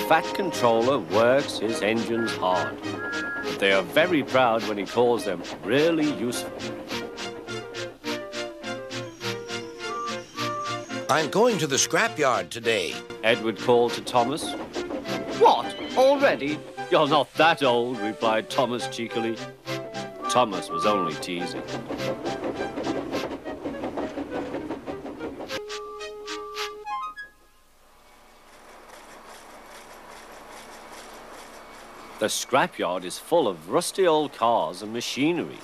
fat controller works his engines hard. They are very proud when he calls them really useful. I'm going to the scrapyard today. Edward called to Thomas. What? Already? You're not that old, replied Thomas cheekily. Thomas was only teasing. The scrapyard is full of rusty old cars and machinery.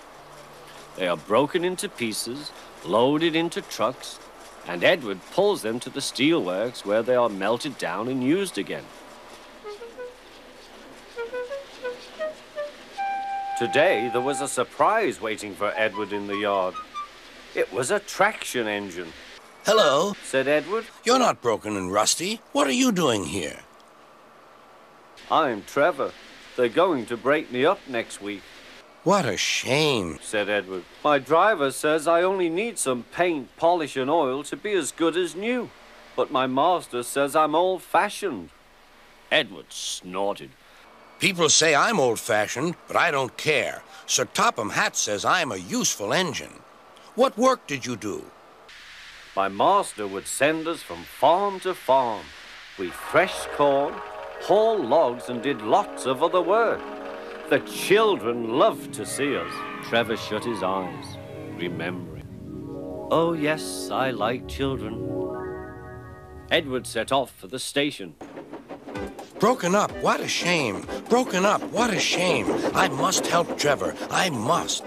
They are broken into pieces, loaded into trucks, and Edward pulls them to the steelworks where they are melted down and used again. Today, there was a surprise waiting for Edward in the yard. It was a traction engine. Hello, said Edward. You're not broken and rusty. What are you doing here? I'm Trevor. They're going to break me up next week. What a shame, said Edward. My driver says I only need some paint, polish and oil to be as good as new. But my master says I'm old-fashioned. Edward snorted. People say I'm old-fashioned, but I don't care. Sir Topham Hatt says I'm a useful engine. What work did you do? My master would send us from farm to farm. We threshed corn, hauled logs and did lots of other work. The children loved to see us. Trevor shut his eyes, remembering. Oh, yes, I like children. Edward set off for the station. Broken up, what a shame. Broken up, what a shame. I must help Trevor, I must.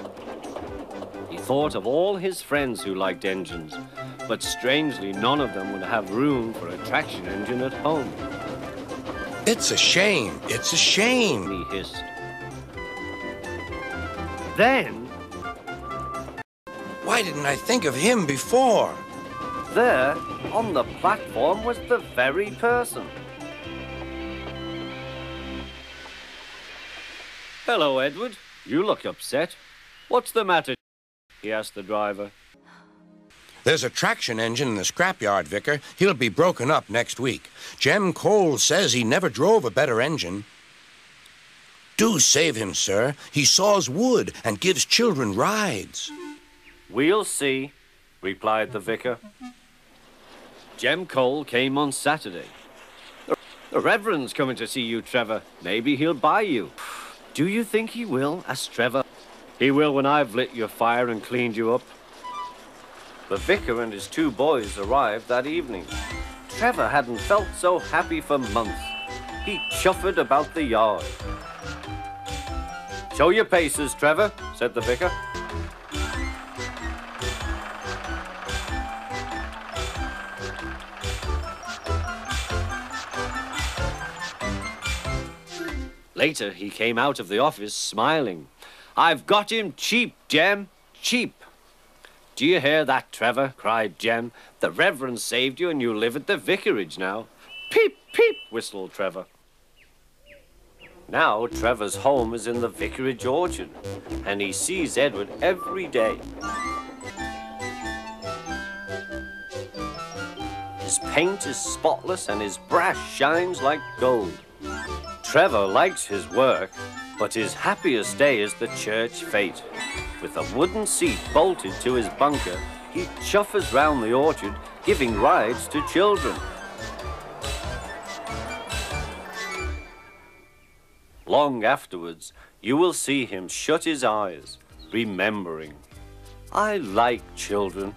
He thought of all his friends who liked engines, but strangely none of them would have room for a traction engine at home. It's a shame, it's a shame, he hissed. Then... Why didn't I think of him before? There, on the platform, was the very person. Hello, Edward. You look upset. What's the matter? He asked the driver. There's a traction engine in the scrapyard, Vicar. He'll be broken up next week. Jem Cole says he never drove a better engine. Do save him, sir. He saws wood and gives children rides. We'll see, replied the vicar. Jem Cole came on Saturday. The Reverend's coming to see you, Trevor. Maybe he'll buy you. Do you think he will? asked Trevor. He will when I've lit your fire and cleaned you up. The vicar and his two boys arrived that evening. Trevor hadn't felt so happy for months. He chuffered about the yard. Show your paces, Trevor, said the vicar. Later, he came out of the office smiling. I've got him cheap, Jem, cheap. Do you hear that, Trevor? Cried Jem. The Reverend saved you and you live at the vicarage now. Peep, peep, whistled Trevor. Now Trevor's home is in the vicarage orchard, and he sees Edward every day. His paint is spotless and his brass shines like gold. Trevor likes his work, but his happiest day is the church fete. With a wooden seat bolted to his bunker, he chuffers round the orchard, giving rides to children. Long afterwards, you will see him shut his eyes, remembering. I like children.